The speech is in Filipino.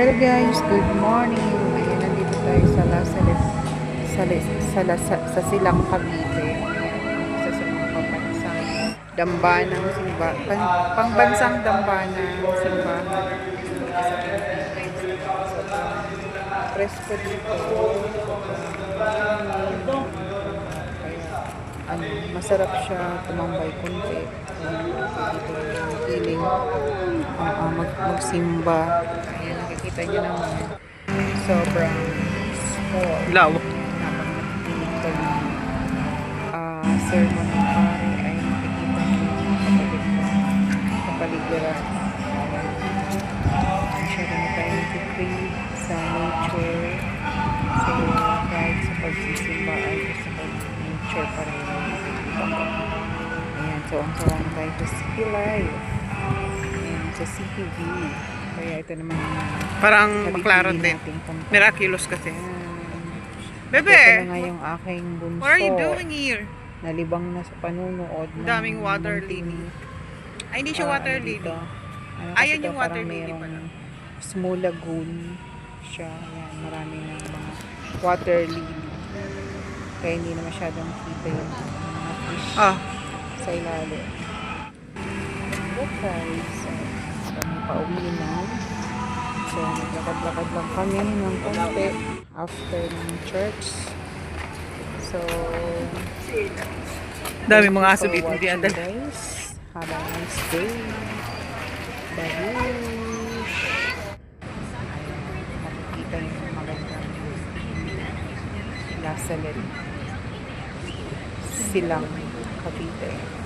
Hello guys, good morning. Ayan, nandito tayo sa sa Silang Cavite. Isa sa mga pambansang dambanang pangbansang dambanang simbahan sa Pilipinas. Sobrang presko dito. Kaya masarap siya tumambay kunti. Dito yung healing, magsimba. Ayan, nakikita nyo naman. Sobrang small. Law. Habang nakikinig ka ng sermon ng pare ay nakikita nyo kapaligiran. Siya rin tayo nag-pray sa nature. So, kahit sa pagsisimba ay sa pag-nature pa rin nakikita ko. Ayan, so ang sarang tayo sa City Life. Ayan, sa City View. Kaya ito naman Parang McLaren din. Miraculous kasi. Bebe! Ito na nga yung aking bunso. What are you doing here? Nalibang na sa panunood ng Daming water lily. Ay, hindi siya water lily. Ayan yung water lily pala. Small lagoon siya. Ayan, marami ng mga water lily. Kaya hindi na masyadong kita yung mga fish sa ilalim. Okay, so kami pauwi na. So, naglakad-lakad lang kami ng konti after ng church. So, Dami mga aso dito. Hindi watching, andal. guys. Have a nice day. Babush. Nakikita niyo yung magandang Lasalet. Silang Cavite.